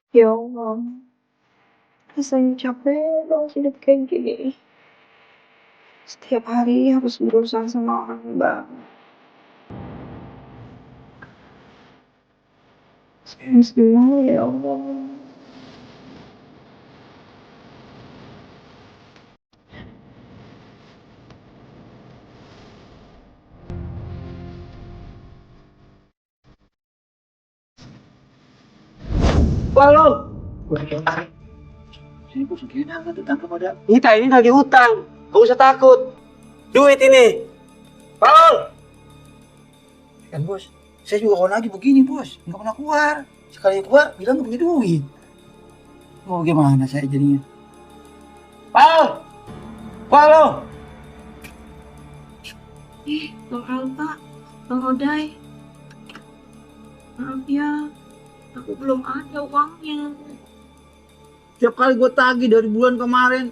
Ya Allah, rasanya capek banget hidup kayak gini. Setiap hari harus berurusan sama orang bang. Sayang semua ya Allah. Walau, ini bos gimana nggak ditangkap ada? Kita ini lagi hutang, gak usah takut. Duit ini, Paul. Kan bos, saya juga kalau lagi begini bos, nggak pernah keluar. Sekali keluar bilang nggak punya duit. Mau gimana saya jadinya? Paul, Paul. Bang Alta, Bang Odai, maaf ya, aku belum ada uangnya. Tiap kali gue tagih dari bulan kemarin,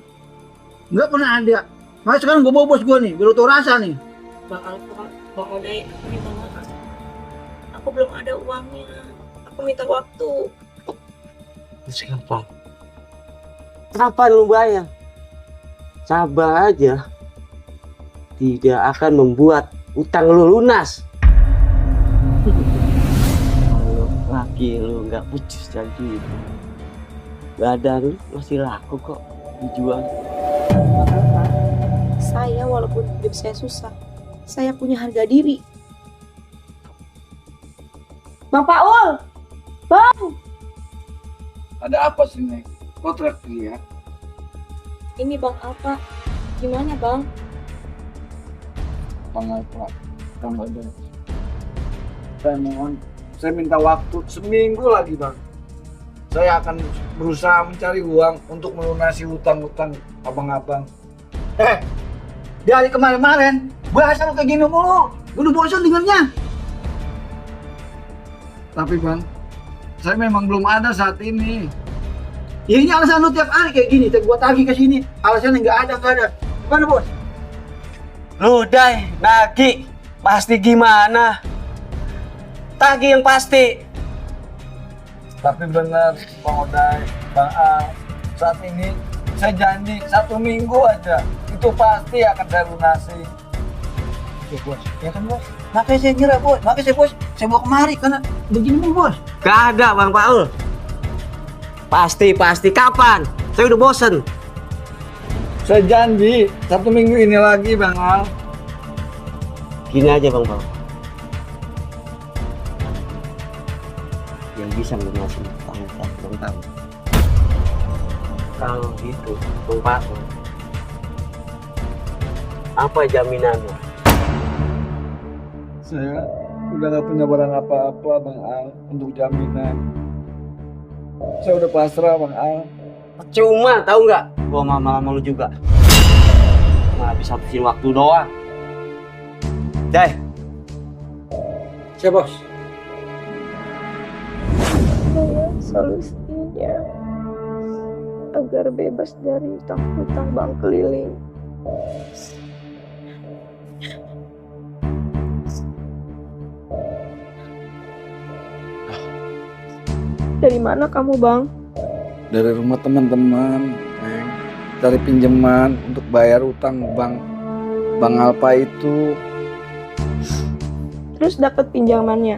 nggak pernah ada. Makanya sekarang gue bawa bos gue nih, biar lo tau rasa nih. Bang Alta, Bang Odai, aku minta maaf. Aku belum ada uangnya. Aku minta waktu. Siapa? Kapan lu bayar? Sabar aja. Tidak akan membuat utang lu lunas. Kalau laki lu nggak putus jadi badan lu masih laku kok dijual. Saya walaupun hidup saya susah, saya punya harga diri. Bang Paul, Bang. Ada apa sih Nek? Kok teriak-teriak? Ini Bang Alta, gimana Bang? Bang Alfa, Bang Alfa. Saya mohon, saya minta waktu seminggu lagi bang. Saya akan berusaha mencari uang untuk melunasi hutang-hutang abang-abang. Di hari kemarin-kemarin, bahasa lu kayak gini mulu. Gue udah bosan dengernya. Tapi bang, saya memang belum ada saat ini. Ya ini alasan lu tiap hari kayak gini, tiap gua tagih ke sini, alasannya nggak ada. Gimana bos? Lu Dai, nagih pasti gimana? Tagih yang pasti. Tapi benar Bang Odai, Bang Al, saat ini saya janji 1 minggu aja itu pasti akan saya lunasi. Ya bos, ya kan bos. Makanya saya nyerah bos, makanya saya bawa kemari karena begini nih bos. Gak ada Bang Paul. Pasti kapan? Saya udah bosen. Saya janji 1 minggu ini lagi Bang Al. Gini aja Bang Paul. Yang bisa melunasin utang-utang Bang Paul. Kalau gitu Bang Paul, apa jaminannya? Saya udah gak punya barang apa-apa Bang Al untuk jaminan. Saya udah pasrah Bang Al. Percuma, tahu nggak? Gua mama lu juga. Nggak bisa habisin waktu doang. Dai, Siap bos. Solusinya agar bebas dari utang-utang bank keliling. Dari mana kamu, Bang? Dari rumah teman-teman, Neng. Dari pinjaman untuk bayar utang Bang Alpa itu. Terus dapat pinjamannya.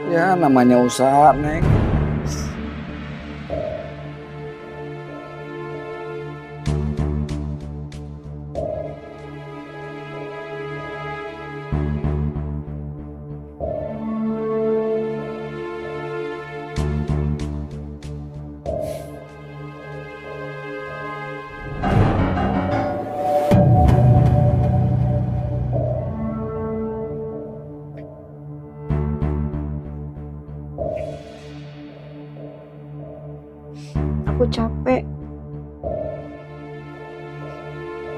Ya namanya usaha, Neng. Aku capek.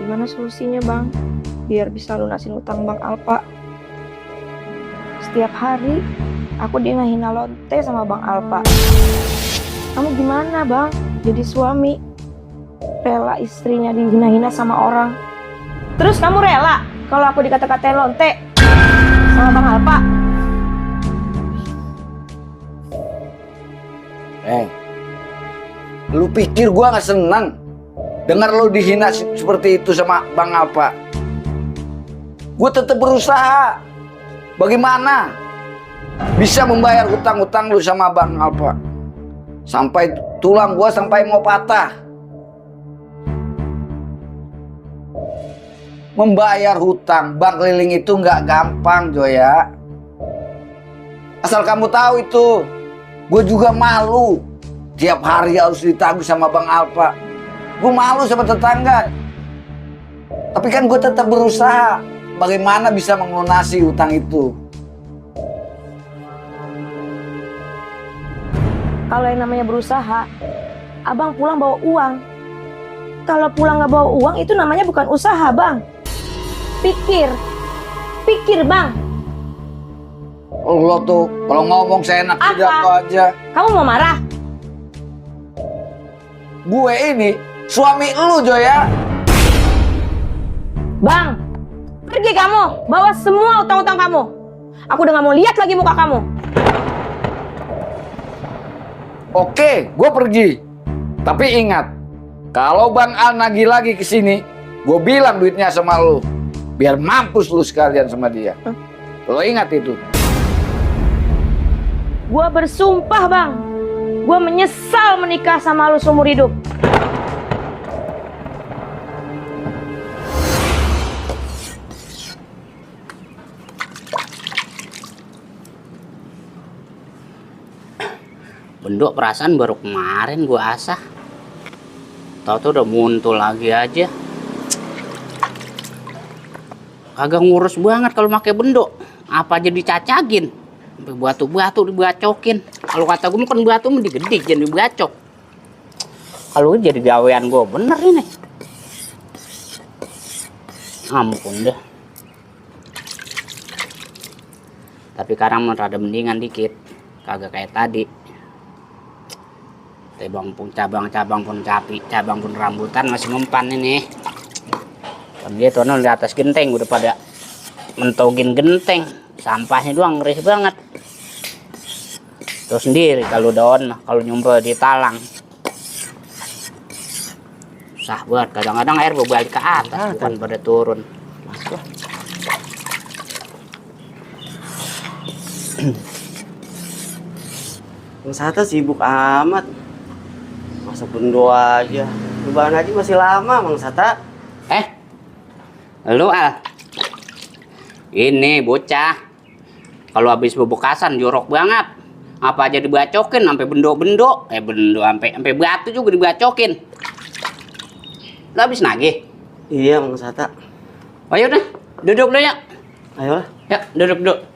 Gimana solusinya, Bang? Biar bisa lunasin utang Bang Alpa. Setiap hari aku dihina lonte sama Bang Alpa. Kamu gimana, Bang? Jadi suami rela istrinya dihina-hina sama orang. Terus kamu rela kalau aku dikata-katain lonte sama Bang Alpa? Lu pikir gua nggak senang dengar lu dihina seperti itu sama Bang Alpa? Gua tetap berusaha. Bagaimana bisa membayar hutang-hutang lu sama Bang Alpa? Sampai tulang gua sampai mau patah. Membayar hutang bank keliling itu nggak gampang, Joya. Asal kamu tahu itu. Gue juga malu. Tiap hari harus ditagih sama Bang Alpa. Gue malu sama tetangga. Tapi kan gue tetap berusaha. Bagaimana bisa melunasi hutang itu? Kalau yang namanya berusaha, abang pulang bawa uang. Kalau pulang nggak bawa uang, itu namanya bukan usaha, bang. Pikir bang. Lo tuh kalau ngomong seenak jidat aja. Kamu mau marah? Gue ini suami lu, Joya. Bang, pergi kamu, bawa semua utang-utang kamu. Aku udah nggak mau lihat lagi muka kamu. Oke, gue pergi. Tapi ingat, kalau Bang Al nagih lagi ke sini, gue bilang duitnya sama lu. Biar mampus lu sekalian sama dia. Lo ingat itu. Gue bersumpah bang, gue menyesal menikah sama lu seumur hidup. Bendok perasaan baru kemarin gua asah. Tahu-tahu udah muncul lagi aja. Kagak ngurus banget kalau pakai bendok. Apa aja dicacagin. Sampai batu-batu dibacokin. Kalau kata gue kan batu mah digedik jangan dibacok. Kalau jadi gawean gue bener ini. Ampun deh. Tapi sekarang rada mendingan dikit. Kagak kayak tadi. Tebang pun cabang pun capi, cabang pun rambutan masih mempan ini. Dia tuh di atas genteng udah pada mentogin genteng, sampahnya doang ngeri banget. Tuh sendiri kalau daun mah kalau nyumpel di talang. Susah banget, kadang-kadang air berbalik ke atas bukan pada turun. Bang Sata sibuk amat. Masa bendo aja. Lebaran aja masih lama, Bang Sata. Lu Al. Ini bocah. Kalau habis bebokasan jorok banget. Apa aja dibacokin sampai bendo-bendo, bendo sampai batu juga dibacokin. Lu habis nagih? Iya, Bang Sata. Ayo deh, duduk dulu ya. Ayo. Ya, duduk.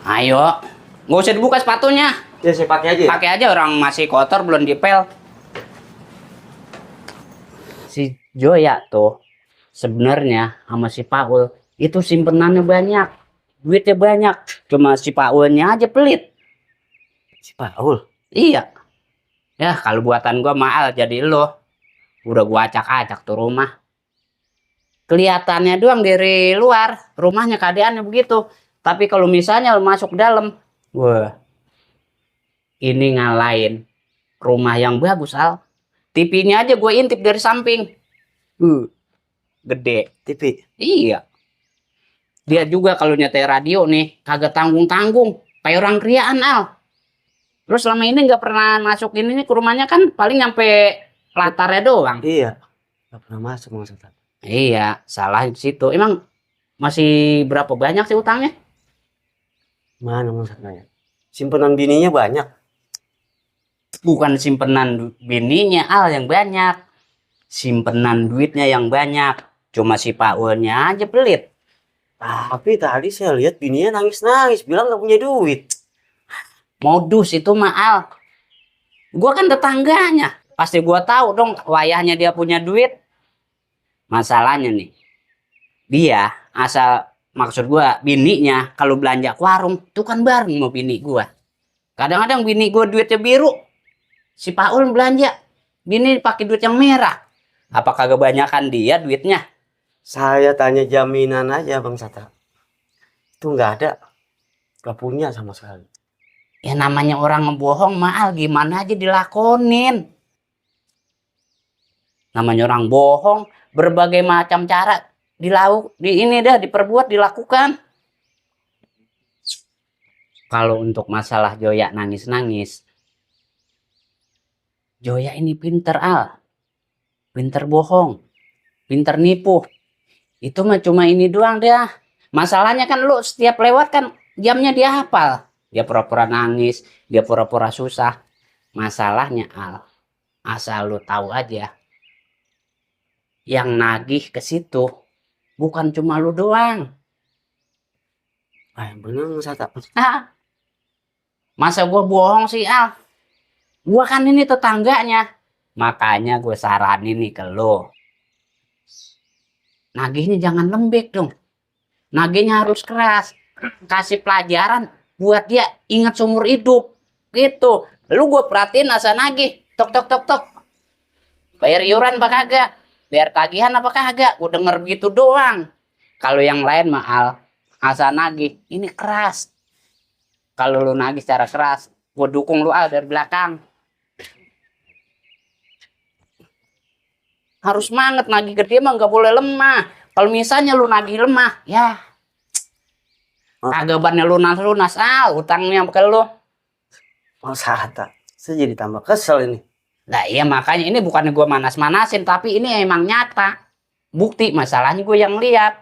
Ayo. Nggak usah dibuka sepatunya. Ya, saya pakai aja. Pakai aja, orang masih kotor belum dipel. Si Joya tuh sebenarnya sama si Paul itu simpenannya banyak, duitnya banyak. Cuma si Paulnya aja pelit. Si Paul? Iya. Ya kalau buatan gua mahal jadi lo. Udah gua acak-acak tuh rumah. Kelihatannya doang dari luar rumahnya keadaannya begitu. Tapi kalau misalnya lo masuk dalam, wah, ini ngalahin rumah yang bagus Al. TV-nya aja gue intip dari samping. Gede. TV? Iya. Dia juga kalau nyetel radio nih, kagak tanggung-tanggung. Kayak orang kriaan, Al. Terus selama ini nggak pernah masukin ini ke rumahnya kan paling nyampe latarnya doang. Iya. Gak pernah masuk, Bang Sata. Iya, salah di situ. Emang masih berapa banyak sih utangnya? Mana, Bang Sata? Simpenan bininya banyak. Bukan simpenan bininya Al yang banyak. Simpenan duitnya yang banyak. Cuma si Paulnya aja pelit. Tapi tadi saya lihat bininya nangis-nangis. Bilang gak punya duit. Modus itu mah Al. Gua kan tetangganya. Pasti gua tahu dong wayahnya dia punya duit. Masalahnya nih. Dia asal maksud gua bininya kalau belanja ke warung itu kan bareng sama bini gua. Kadang-kadang bini gua duitnya biru. Si Paul belanja, bini pakai duit yang merah. Apa kagak banyakan dia duitnya? Saya tanya jaminan aja, Bang Sata. Itu nggak ada. Gak punya sama sekali. Ya namanya orang ngebohong Maal gimana aja dilakonin. Namanya orang bohong berbagai macam cara diperbuat dilakukan. Kalau untuk masalah Joya nangis-nangis, Joya ini pinter Al, pinter bohong, pinter nipu. Itu mah cuma ini doang dia. Masalahnya kan lu setiap lewat kan jamnya dia hafal. Dia pura-pura nangis, dia pura-pura susah. Masalahnya Al, asal lu tahu aja, yang nagih ke situ bukan cuma lu doang. Ah, bener Mang Sata. Hah? Masa gua bohong sih Al? Gua kan ini tetangganya. Makanya gue saranin nih ke lo. Nagihnya jangan lembek dong. Nagihnya harus keras. Kasih pelajaran buat dia ingat seumur hidup. Gitu. Lu gue perhatiin asa nagih. Tok tok tok tok. Bayar iuran apa kagak? Bayar tagihan apa kagak? Gue denger begitu doang. Kalau yang lain mah Al, asa nagih. Ini keras. Kalau lu nagih secara keras, gue dukung lu Al dari belakang. Harus semangat nagih ke dia mah nggak boleh lemah. Kalau misalnya lu nagih lemah, ya kagak bannya lunas Al utangnya ke lu. Mang Sata, saya jadi tambah kesel ini. Nah iya makanya ini bukan gue manas-manasin, tapi ini emang nyata. Bukti masalahnya gue yang lihat.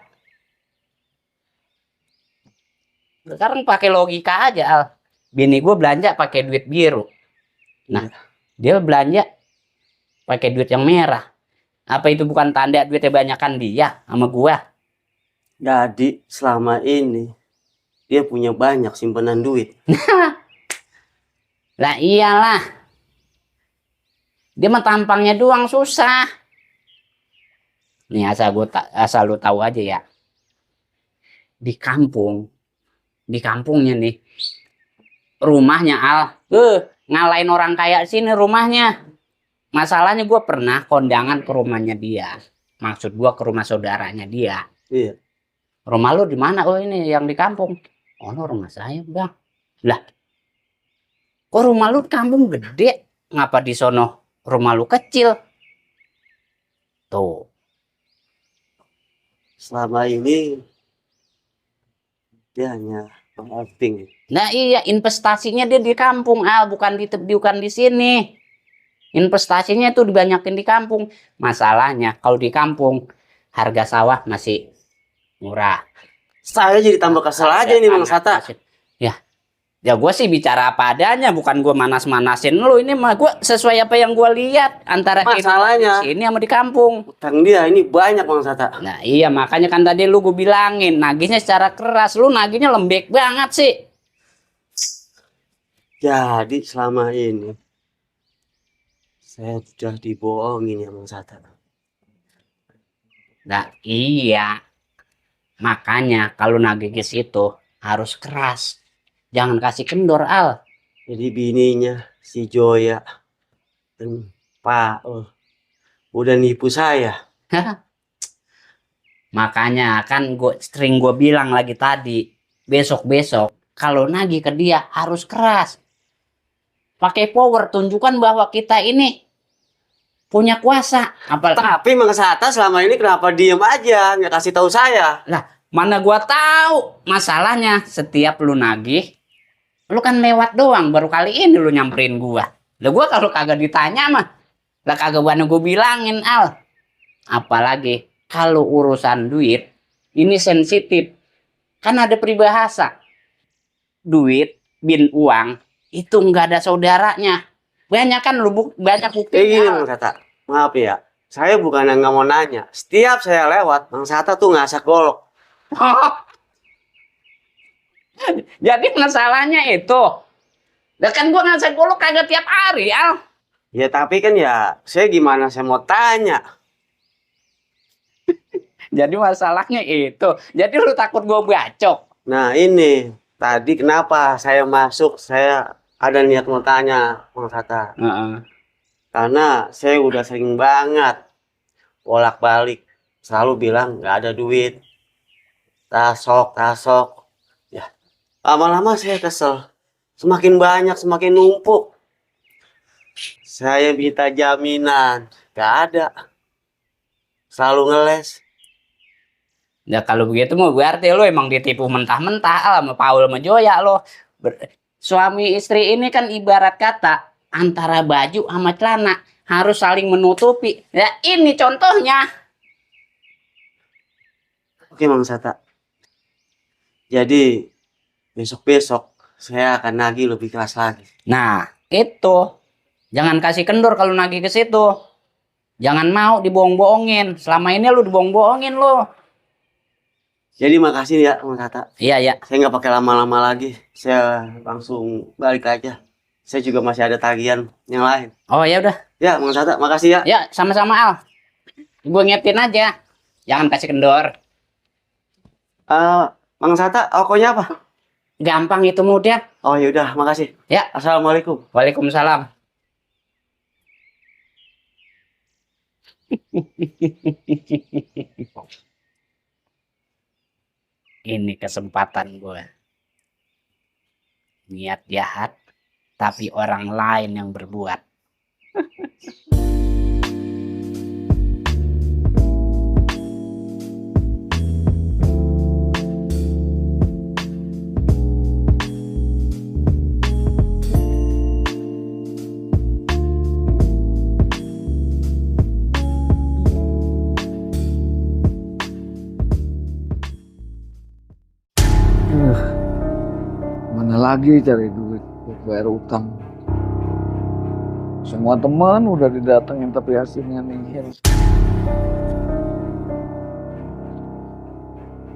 Sekarang pakai logika aja Al. Bini gue belanja pakai duit biru. Nah, dia belanja pakai duit yang merah. Apa itu bukan tanda duitnya banyakan dia sama gua? Jadi selama ini dia punya banyak simpanan duit. Lah iyalah. Dia mah tampangnya doang susah. Nih asal lu tahu aja ya. Di kampungnya nih. Rumahnya Al, ngalahin orang kaya sini rumahnya. Masalahnya gue pernah kondangan ke rumahnya dia. Maksud gue ke rumah saudaranya dia. Iya. Rumah lu di mana? Oh ini yang di kampung. Oh no, rumah saya bang. Lah, kok rumah lu di kampung gede? Ngapa di sono rumah lu kecil? Tuh. Selama ini dia hanya acting. Nah iya investasinya dia di kampung Al, bukan di sini. Investasinya itu dibanyakin di kampung. Masalahnya kalau di kampung harga sawah masih murah. Saya jadi tambah kesel aja ini Mang Sata. Ya gue sih bicara apa adanya, bukan gue manas-manasin lu. Ini mah gue sesuai apa yang gue lihat antara Masalahnya ini sama di kampung. utang dia ini banyak Mang Sata. Nah iya makanya kan tadi lu gue bilangin nagihnya secara keras, lu nagihnya lembek banget sih. Jadi selama ini saya sudah dibohongin ya Mang Sata. Nah iya, makanya kalau nagih ke situ harus keras. Jangan kasih kendor Al. Jadi bininya si Joya dan Pak udah nipu saya. Makanya kan sering gue bilang lagi tadi, besok kalau nagih ke dia harus keras. Pakai power, tunjukkan bahwa kita ini punya kuasa. Tapi Mang Sata selama ini kenapa diem aja nggak kasih tahu saya? Lah, mana gua tahu. Masalahnya setiap lu nagih, lu kan lewat doang. Baru kali ini lu nyamperin gua. Lah gua kalau kagak ditanya mah, lah kagak gua bilangin Al. Apalagi kalau urusan duit, ini sensitif. Kan ada peribahasa. Duit, uang, itu nggak ada saudaranya. Banyak kan lu banyak bukti. Gini Mang Sata, maaf ya. Saya bukan yang nggak mau nanya. Setiap saya lewat, Mang Sata tuh ngasak golok. Jadi masalahnya itu. Lah kan gua ngasak golok kagak tiap hari, Al. Ya tapi kan ya, saya gimana saya mau tanya. Jadi masalahnya itu. Jadi lu takut gua bacok. Nah ini, tadi kenapa saya masuk, saya ada niat mau tanya Mang Sata. Karena saya udah sering banget bolak-balik. Selalu bilang nggak ada duit. Tasok. Ya, lama-lama saya kesel. semakin banyak, semakin numpuk. Saya minta jaminan, gak ada. Selalu ngeles. Ya kalau begitu mau berarti lo emang ditipu mentah-mentah sama Paul sama Joya lo. Suami istri ini kan ibarat kata antara baju sama celana harus saling menutupi. Ya ini contohnya. Oke Mang Sata. Jadi besok-besok saya akan nagih lebih keras lagi. Nah itu. Jangan kasih kendor kalau nagih ke situ. Jangan mau dibohong-bohongin. Selama ini lu dibohong-bohongin lo. Jadi makasih ya Mang Sata. Iya ya. Saya nggak pakai lama-lama lagi. Saya langsung balik aja. Saya juga masih ada tagihan yang lain. Oh ya udah. Ya Mang Sata, makasih ya. Ya sama-sama Al. Gue ngetin aja. Jangan kasih kendor. Mang Sata, okonya apa? Gampang itu mudah. Oh yaudah, makasih. Ya. Assalamualaikum. Waalaikumsalam. Ini kesempatan gue. Niat jahat, tapi orang lain yang berbuat. Mana lagi cari duit buat bayar utang. Semua teman udah didatengin tapi hasilnya nihil.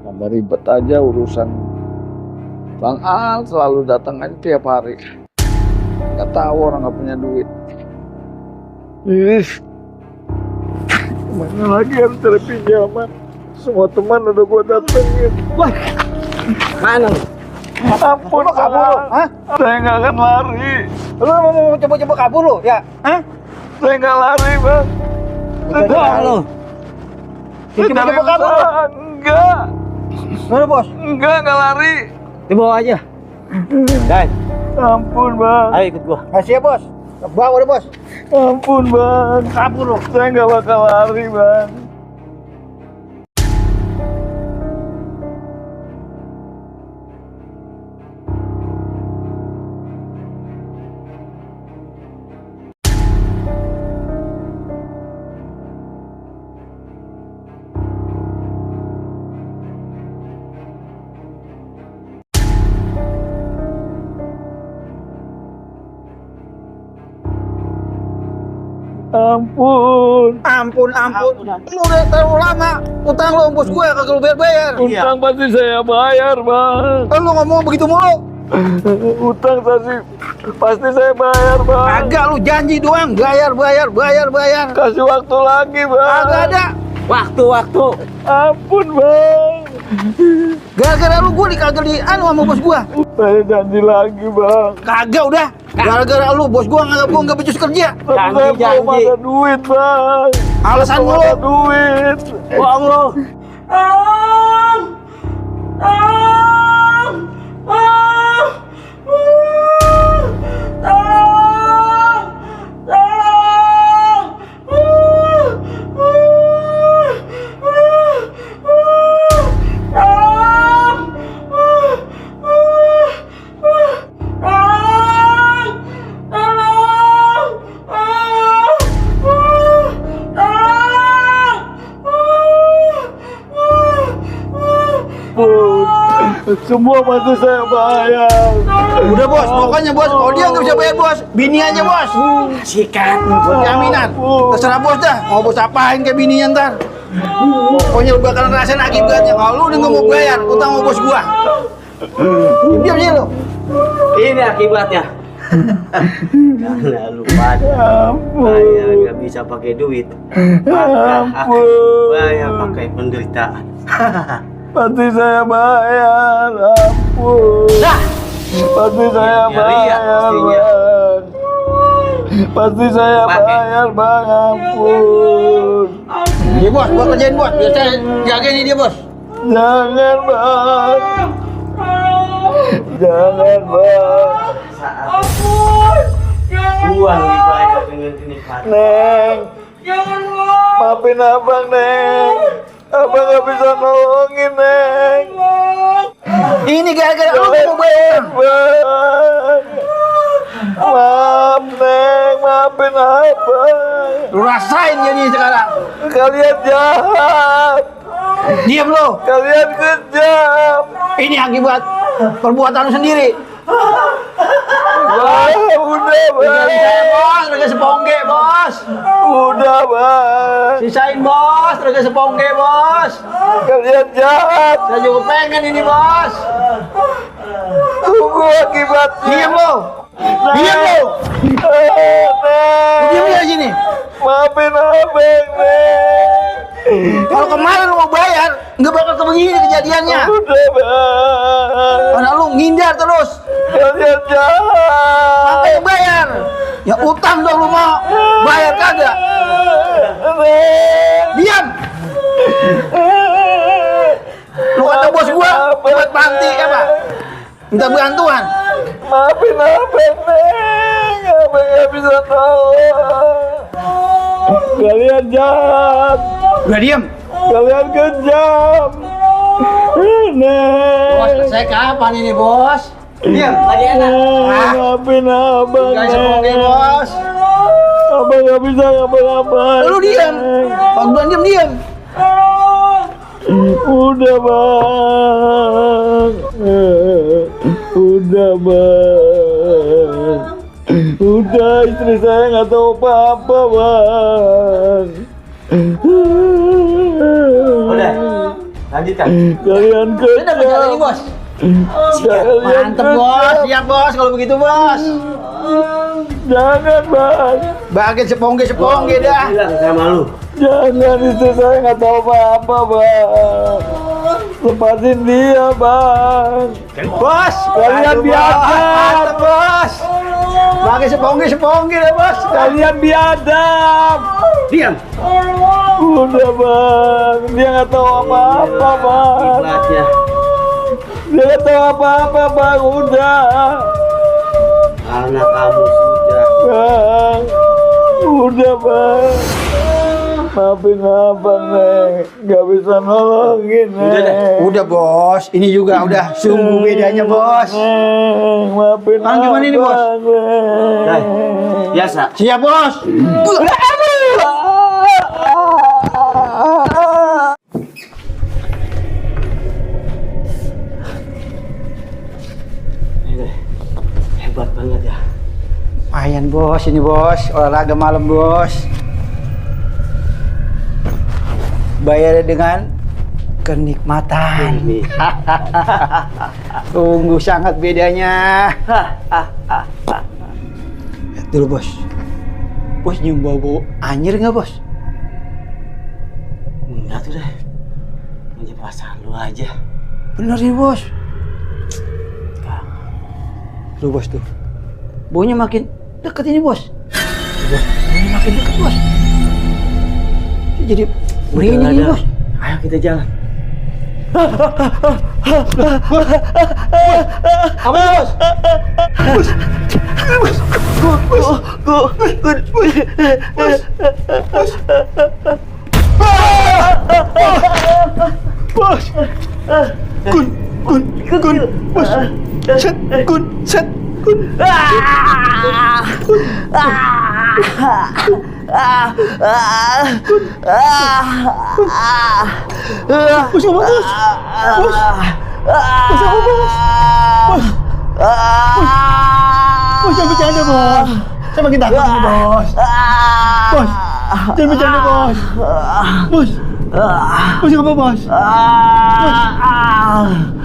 Tambah ribet aja urusan. Bang Al selalu datang aja tiap hari. Gak tahu orang gak punya duit. Mana lagi harus cari pinjaman. Semua teman udah gua datengin. Wah, Mana lu? ampun kabur lu, hah? Saya nggak akan lari. Lu mau coba-coba kabur lu, ya? Hah? Saya nggak lari, Bang. Coba lu. Coba kabur lu. Enggak. Mana bos? Enggak lari. Dibawa aja. Guys, Ampun, Bang. ayo ikut gua. Kasih ya bos. Bawa deh bos. Ampun, Bang. Kabur lu. Saya nggak bakal lari, Bang. Ampun. Ampun. Lu udah terlalu lama. Utang lu bos gue kagak lu bayar. Utang pasti saya bayar, Bang. Lu ngomong begitu mulu. Utang pasti saya bayar, Bang. Kagak lu janji doang. Bayar. Kasih waktu lagi, Bang. Kagak ada. Waktu. Ampun, Bang. Gara-gara lu gue kagak di sama bos gue. Saya janji lagi, Bang. Kagak udah. Gara-gara lu bos gue nggak becus kerja. Tapi saya belum ada duit, Bang. Alasan Belum lu. ada duit. Bohong lu. Semua pasti saya bayar. Udah bos, pokoknya bos, kalau dia nggak bisa bayar bos, bini aja bos. Sikat. Jaminan. Terserah bos dah, mau bos apain ke bininya ntar. Pokoknya lu bakalan rasain akibatnya. Kalau lu udah nggak mau bayar, utang sama bos gua. Diam sih lu. Ini akibatnya. Karena lu pada saya nggak bisa pakai duit, maka akan bayar pakai penderitaan. Pasti saya bayar. Ampun. Pasti saya Ya, lihat bayar, pastinya. Bang. Pasti saya Pakai. bayar, Bang. Ampun. Iya bos, gua kerjain bos. Biar saya jagain ini dia bos. Jangan, Bang. Jangan, Bang. Buang gitu aja dengan kenikmatan. Neng, maafin abang, Neng. Abang gak bisa nolongin, Neng. Ini gara-gara lu mau bayar. Maaf, Neng, maafin abang. Lu rasain jadi sekarang. Kalian jahat. Diam lu. Kalian kejam. Ini akibat perbuatan lu sendiri. Wah, udah, Bang. Sisain bos, harga sepongge bos. Udah, Bang. Sisain bos, harga sepongge bos. Kalian jahat. Saya juga pengen ini bos. Tunggu akibatnya. Diam lu. Diam lu. Neng. Diam di sini. Maafin abang, Neng. Kalau kemarin lu mau bayar, nggak bakal begini kejadiannya. Udah, Bang. Karena lu ngindar terus. Kalian jahat. Apa yang bayar? Ya utang dong lu mau bayar kagak? Neng. Diam. Lu kata bos gua buat panti apa? Minta bantuan. Maafin abang, Neng. Abang gak bisa tolong. Kalian jahat. Udah diam. Kalian kejam. Neng. Bos, selesai kapan ini bos? Diam. Lagi enak. Maafin abang, Guys, sepongge Neng. bos. Abang gak bisa ngapa-ngapain. Lu diam. Bang Duan diam. Udah, Bang. Udah, Bang. Udah, istri saya nggak tahu apa-apa, Bang. Udah, lanjutkan. Kalian Udah berjalan ini bos. Kalian Mantep bos. Siap bos kalau begitu bos. Jangan, Bang. Bagian sepongge dah. Bilang sama lu. Jangan, istri saya nggak tahu apa-apa, Bang. Lepasin dia, Bang. Bos. Kalian Aduh, biadab. bos. Bagian sepongge dah bos. Kalian biadab. Diam. Udah, Bang. Dia nggak tahu apa-apa, Bang. Ikhlasnya. Dia nggak tahu apa-apa, Bang. Udah, Karena kamu sudah Bang. Udah, Bang. Maafin abang, Neng. Gak bisa nolongin, Neng. Udah bos. Ini juga udah sungguh bedanya bos. Neng, maafin Sekarang gimana ini, Bos? abang, Neng. Dai, biasa. Siap bos. Hebat banget ya. Lumayan bos ini bos. Olahraga malam bos. Bayarnya dengan kenikmatan. Ini. Sungguh sangat bedanya. Lihat dulu bos. Bos nyium bau anjir nggak bos? Enggak tuh deh. Ini perasaan lu aja. Bener nih bos. Tuh bos tuh. Baunya makin deket ini bos. Tuh, bos. Baunya makin deket bos. Jadi merinding ini bos. Ayo kita jalan. Apa ya bos? Bos jangan bercanda bos. Saya makin takut nih bos. Bos jangan bercanda bos. Bos. Bos apa bos?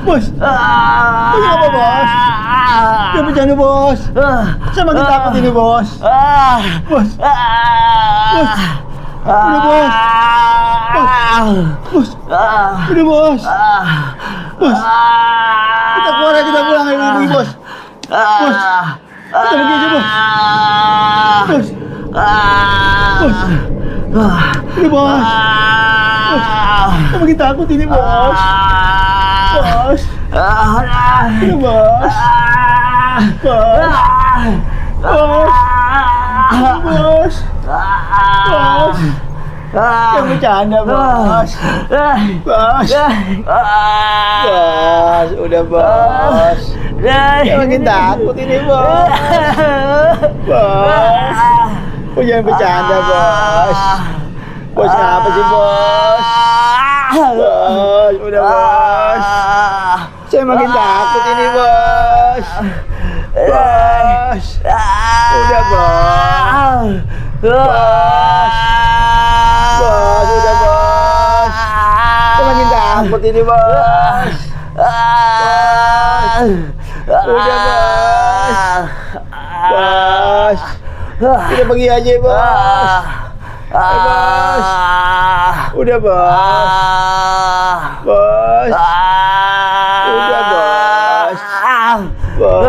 Bos. Bos apa bos? Jangan bercanda bos. Saya makin takut ini bos. Bos. Bos. Udah bos. Bos. Udah bos. Bos. Kita keluar ya, kita pulang ini bos. Bos. Kita pergi aja bos. Bos. Bos. Udah bos. Bos. Saya makin takut ini bos. Bos. Udah bos. Bos. Bos. Yang bercanda, Bos. Bos. Bos, udah, Bos. Jangan makin takut ini, Bos. Bos. Oh, jangan bercanda, Bos. Bos, kenapa sih, Bos? Bos, udah, Bos. Saya makin takut ini, Bos. Bos. Udah, Bos. Bos. Bos, udah, Bos. Saya makin takut ini, Bos. Bos. Udah, Bos. Bos. Kita pergi aja, Bos. Bos. Udah, Bos. Bos. Udah, Bos. Bos.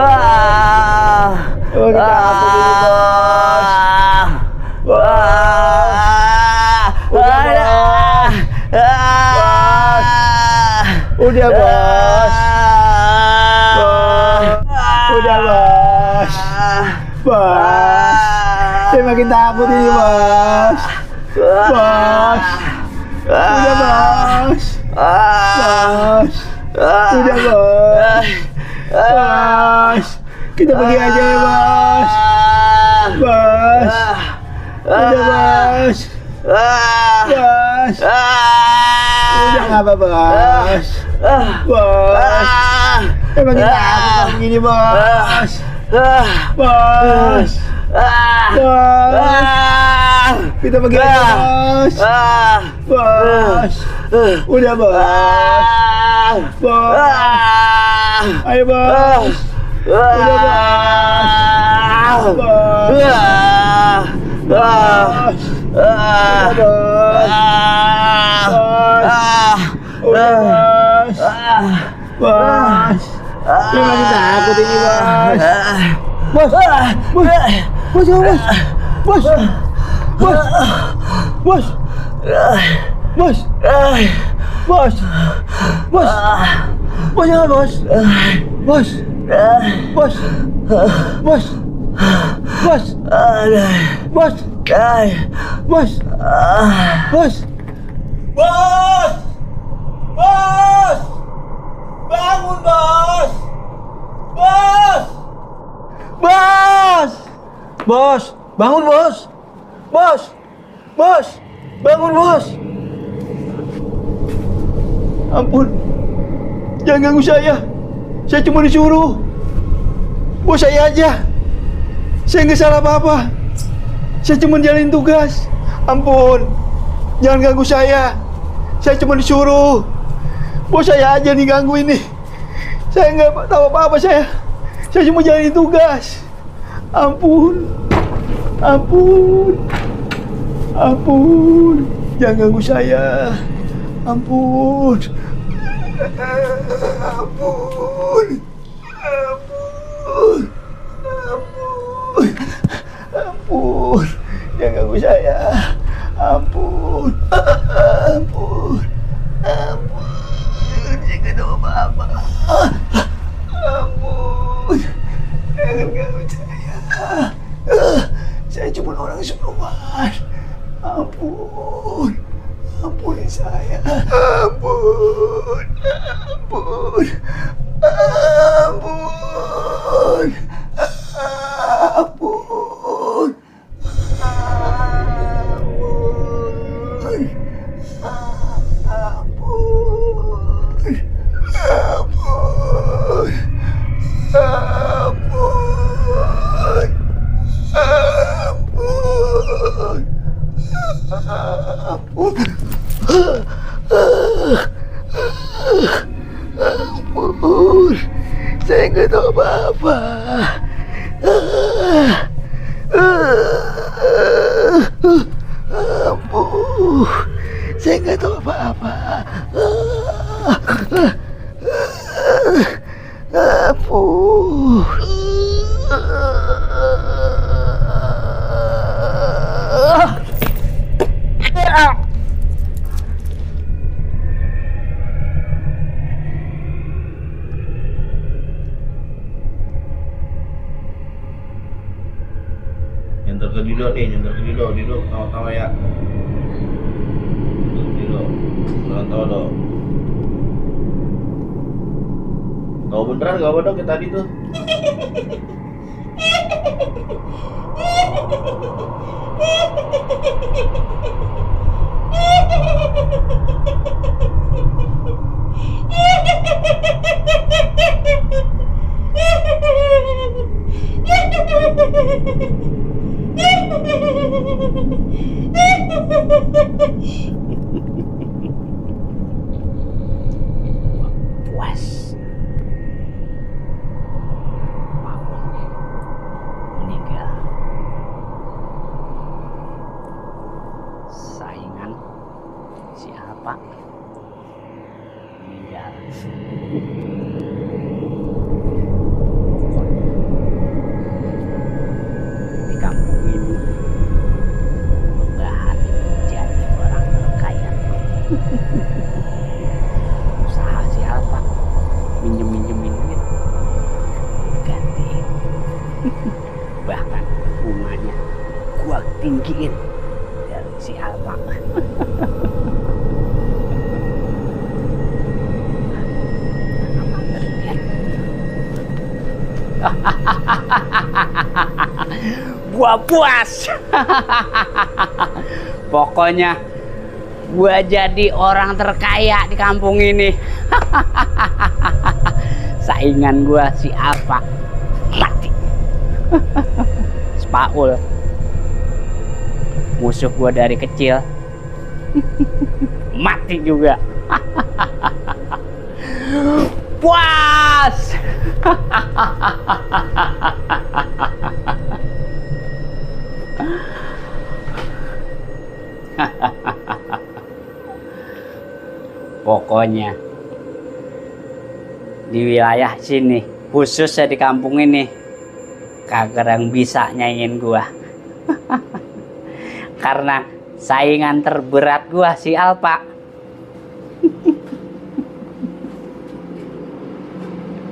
Emang kita apa dulu, Bos? Bos. Udah, Bos. Bos. Udah, Bos. Bos. Udah, Bos. Bos. Saya makin takut ini, Bos. Bos. Udah, Bos. Bos. Udah, Bos. Bos. Kita pergi aja ya, Bos. Bos. Udah, Bos. Bos. Udah nggak apa, Bos. Bos. Emang kita apa begini, Bos? Bos. Bos. Kita pergi aja, Bos. Bos. Udah, Bos. Bos. Ayo, Bos. Udah, Bos. Bos. Bos. Udah, Bos. Bos. Udah, Bos. Bos. Ini masih takut ini, Bos. Bos. Bos. Bos, jangan, Bos. Bos. Bos. Bos. Bos. Bos. Bos, jangan, Bos. Bos. Bos. Bos. Bos. Bos. Bos. Bos. Bos. Bos. Bangun, Bos. Bos. Bos. Bos. Bangun, Bos. Bos. Bos. Bangun, Bos. Ampun. Jangan ganggu saya. Saya cuma disuruh. Bos saya aja. Saya nggak salah apa-apa. Saya cuma jalanin tugas. Ampun. Jangan ganggu saya. Saya cuma disuruh. Bos saya aja nih ganggu ini. Saya nggak tahu apa-apa saya. Saya cuma jalanin tugas. Ampun. Ampun. Ampun. Jangan ganggu saya. Ampun. Ampun. Ampun. Ampun. Ampun. Jangan ganggu saya. Ampun. Ampun. Ampun. Saya nggak tahu apa-apa. Ampun. Jangan ganggu saya. Saya cuma orang suruhan. Ampun. Ampuni saya. Ampun. Ampun. Ampun. Ampun. Ampun. Ampun. Ampun. Ampun. Ampun. Ampun. Ampun. Saya nggak tahu apa-apa. Ampun. Saya nggak tahu apa-apa. Ampun. Biro, Nontono. Kau beneran gak bodoh kayak tadi tuh? Puas. Meninggal. Saingan siapa? Meninggal. Di kampung ini Mbah Hati jadi orang terkaya. Usaha siapa? Minjem-minjemin duit, gantiin. Bahkan bunganya gua tinggiin dari si Alpa. Gua puas. Pokoknya gua jadi orang terkaya di kampung ini. Saingan gua si Alfa mati. Spaul, musuh gua dari kecil, mati juga. Puas. Pokoknya di wilayah sini, khususnya di kampung ini, kagak ada yang bisa nyaingin gua. Karena saingan terberat gua si Alpa.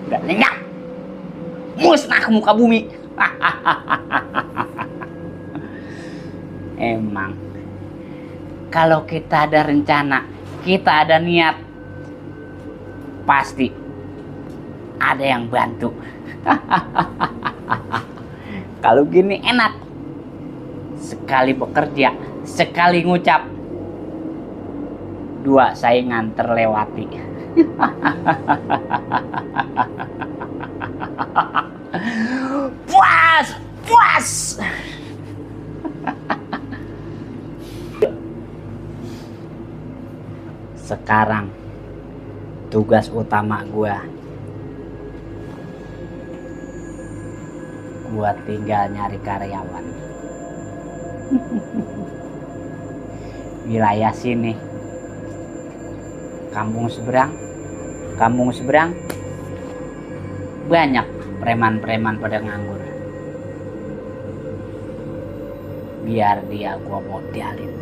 Udah lenyap, musnah ke muka bumi. Emang kalau kita ada rencana, kita ada niat, pasti ada yang bantu. Kalau gini enak, sekali bekerja, sekali ngucap, dua saingan terlewati. Puas, puas. Sekarang tugas utama gua tinggal nyari karyawan. Wilayah sini, kampung seberang banyak preman-preman pada nganggur. Biar dia gua modalin,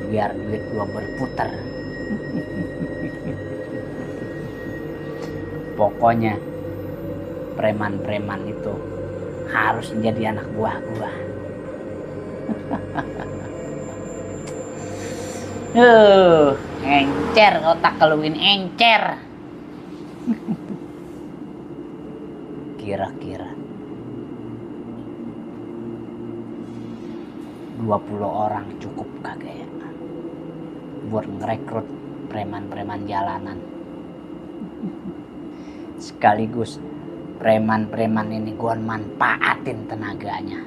biar duit gua berputar. Pokoknya preman-preman itu harus menjadi anak buah gua. Encer otak keluin encer. Kira-kira 20 orang cukup kagak ya buat ngerekrut preman-preman jalanan? Sekaligus preman-preman ini gua manfaatin tenaganya.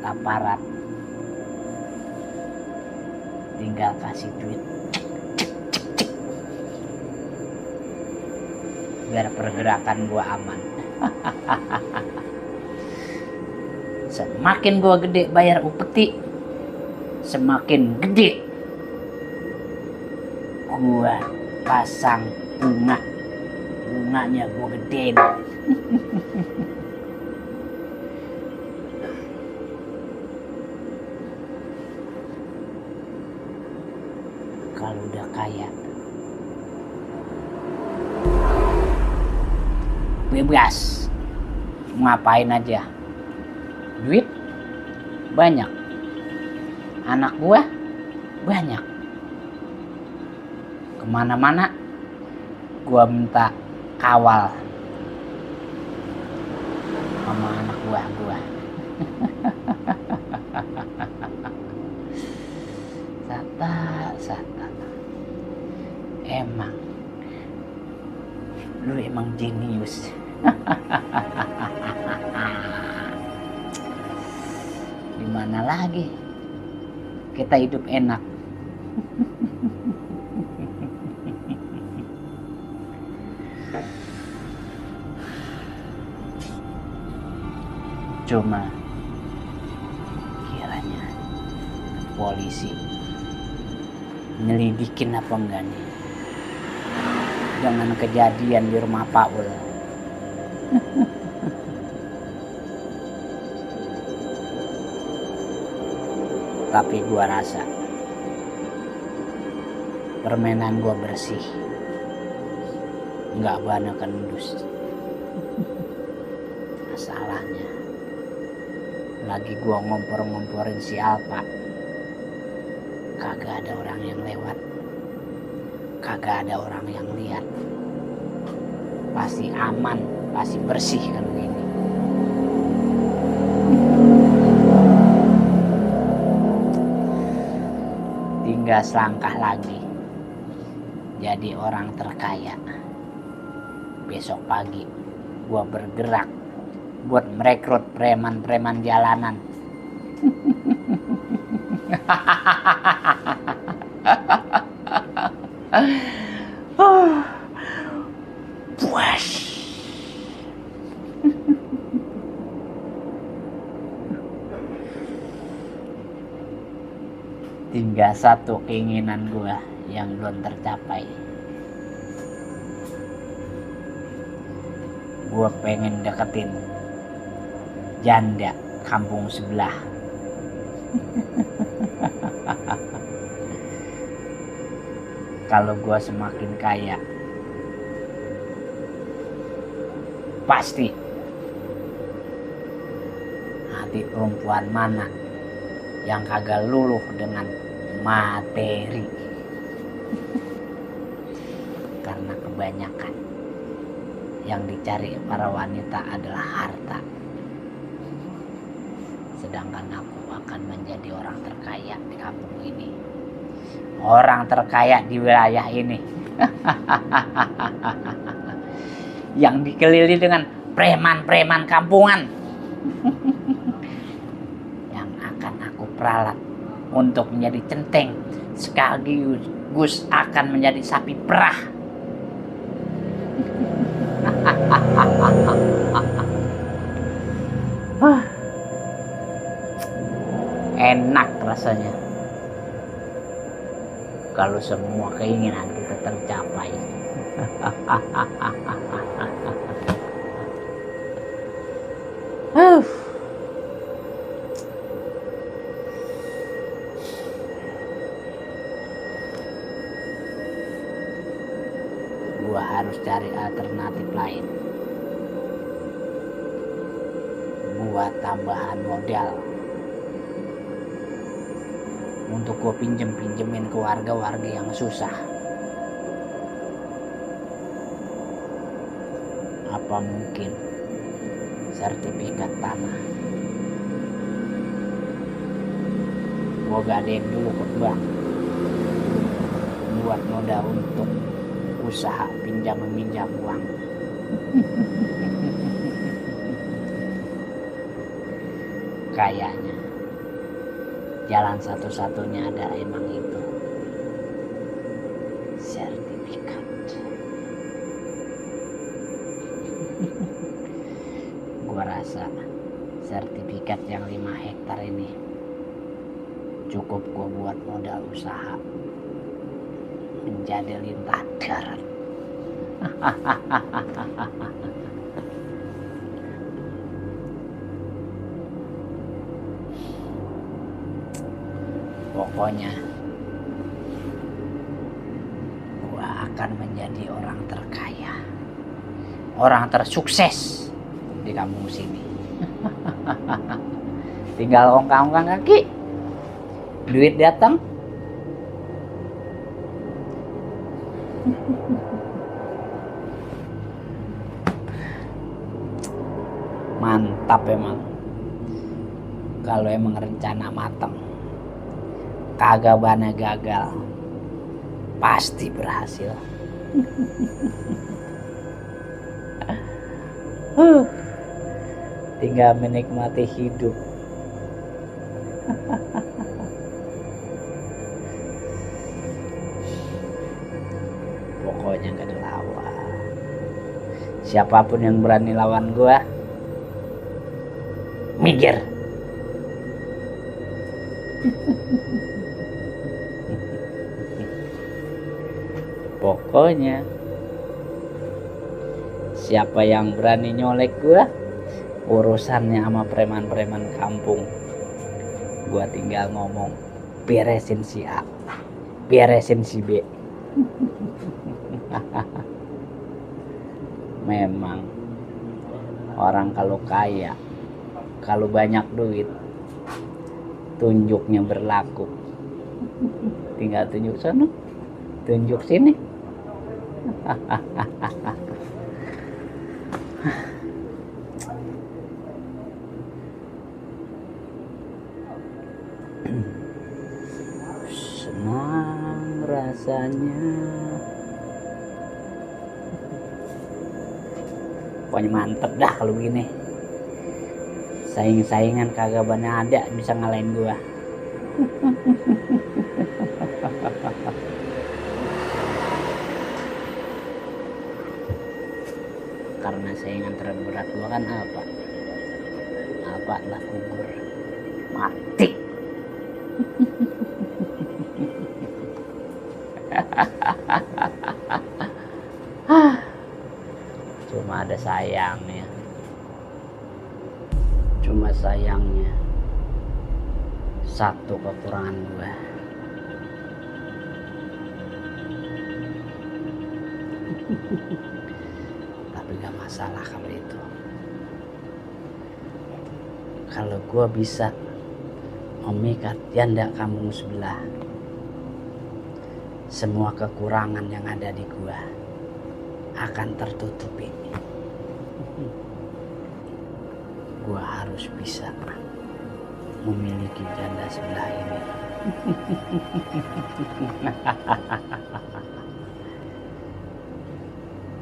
Aparat tinggal kasih duit biar pergerakan gua aman. Semakin gua gede bayar upeti, semakin gede gua pasang bunganya gua gedein. Kalau udah kaya, bebas, mau ngapain aja. Duit banyak, anak gua banyak, kemana-mana gua minta kawal sama anak buah gua. Sata, emang lu emang jenius. Gimana lagi, kita hidup enak. Cuma kiranya polisi nyelidikin apa enggak nih dengan kejadian di rumah Pak Ul. Tapi gua rasa permainan gua bersih, nggak banyak kendus. Masalahnya lagi gua ngompor-ngomporin si Alpa, kagak ada orang yang lewat, kagak ada orang yang lihat, pasti aman, pasti bersih kan begini. Tinggal selangkah lagi jadi orang terkaya. Besok pagi gua bergerak buat merekrut preman-preman jalanan. Puas. Tinggal satu keinginan gua yang belum tercapai. Gua pengen deketin janda kampung sebelah. Kalau gua semakin kaya, pasti hati perempuan mana yang kagak luluh dengan materi. Karena kebanyakan yang dicari para wanita adalah harta. Sedangkan aku akan menjadi orang terkaya di kampung ini, orang terkaya di wilayah ini. Yang dikelilingi dengan preman-preman kampungan. Yang akan aku peralat untuk menjadi centeng, sekaligus akan menjadi sapi perah. Enak rasanya kalau semua keinginan kita tercapai. Gua harus cari alternatif lain buat tambahan modal untuk gue pinjemin ke warga-warga yang susah. Apa mungkin sertifikat tanah? Gue gadein dulu ke bank buat modal untuk usaha pinjam meminjam uang. Kayaknya jalan satu-satunya adalah emang itu, sertifikat. Gua rasa sertifikat yang 5 hektar ini cukup gua buat modal usaha menjadi lintah darat. Pokoknya gua akan menjadi orang terkaya, orang tersukses di kampung sini. Tinggal ongkang-ongkang kaki, duit datang. Mantap emang. Kalau emang rencana matang, kagak bana gagal, pasti berhasil. Tinggal menikmati hidup. Pokoknya gak ada lawan. Siapapun yang berani lawan gua, minggir. Pokoknya siapa yang berani nyolek gua, urusannya sama preman-preman kampung. Gua tinggal ngomong, beresin si A, beresin si B. Memang orang kalau kaya, kalau banyak duit, tunjuknya berlaku. Tinggal tunjuk sana, tunjuk sini. Senang rasanya. Pokoknya mantep dah kalau begini. Saing-saingan kagak banyak ada bisa ngalahin gua. Karena saingan terberat gua kan apa? Apa lah kubur mati. Cuma ada sayangnya. Cuma sayangnya satu kekurangan gua. Tapi gak masalah kalau itu. Kalau gua bisa memikat janda kampung sebelah, semua kekurangan yang ada di gua akan tertutupi. Gua harus bisa memiliki janda sebelah ini.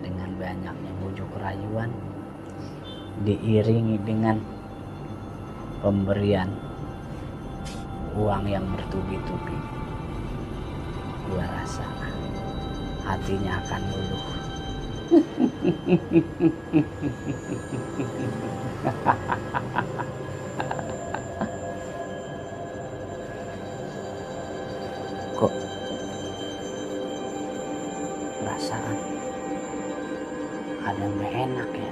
Dengan banyaknya bujuk rayuan diiringi dengan pemberian uang yang bertubi-tubi, gua rasa hatinya akan luluh. Kok perasaan ada yang gak enak ya?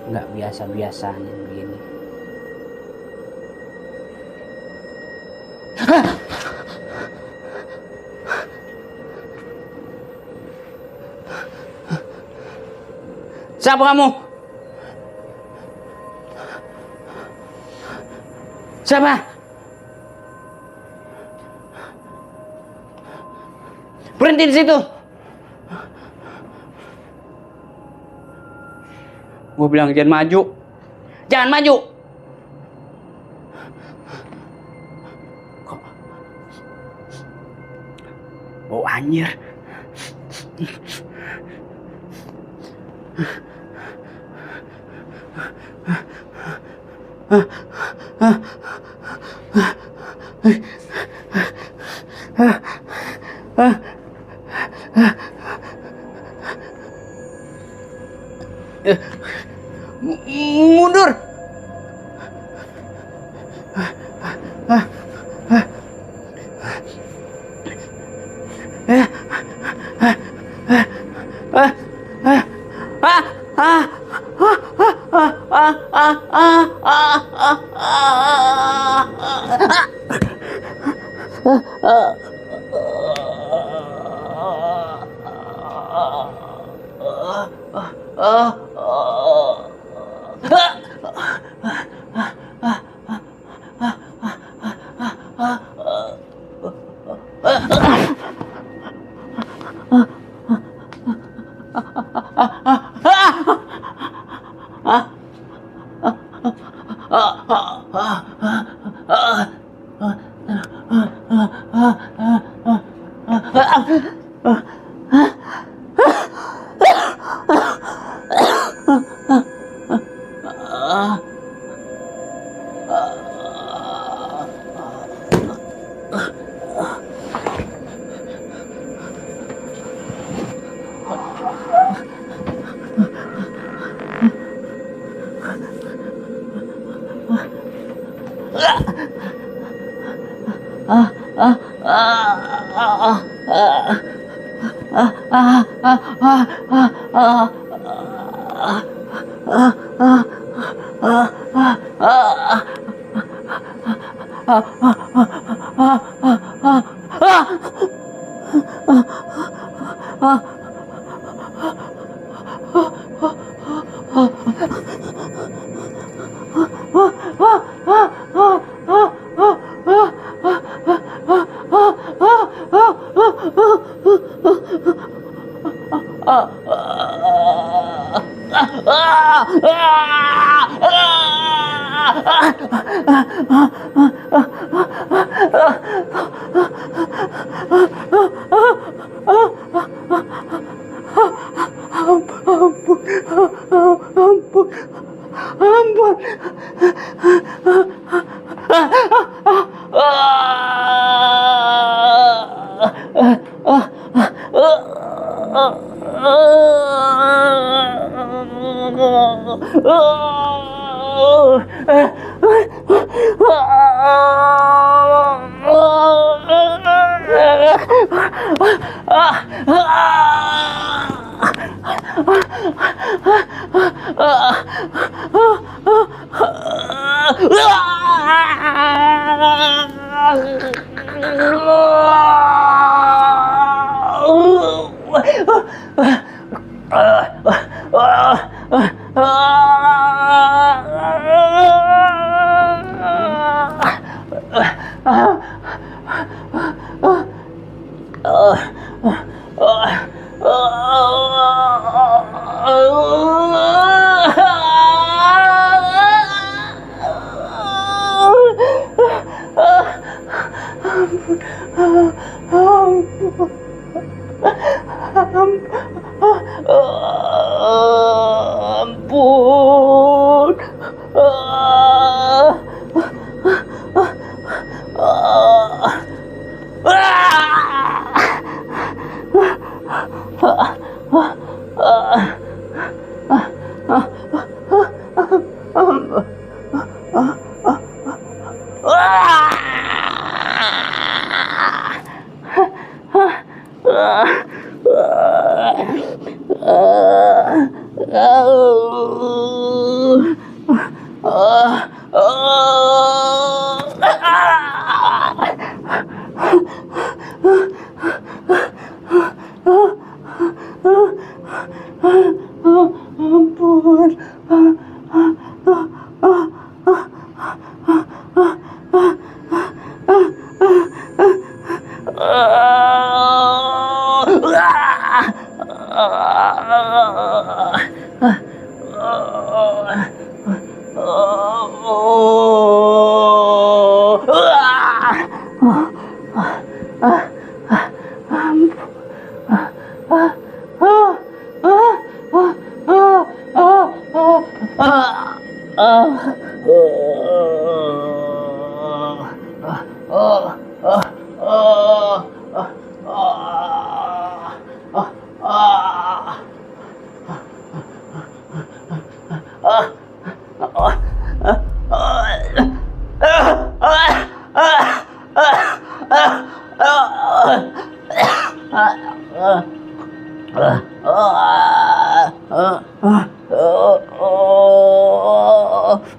Nggak biasa-biasanya begini. Siapa kamu? Siapa? Berhenti di situ. Gue bilang jangan maju. Jangan maju. Kok bau anjir. Mundur.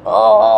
Oh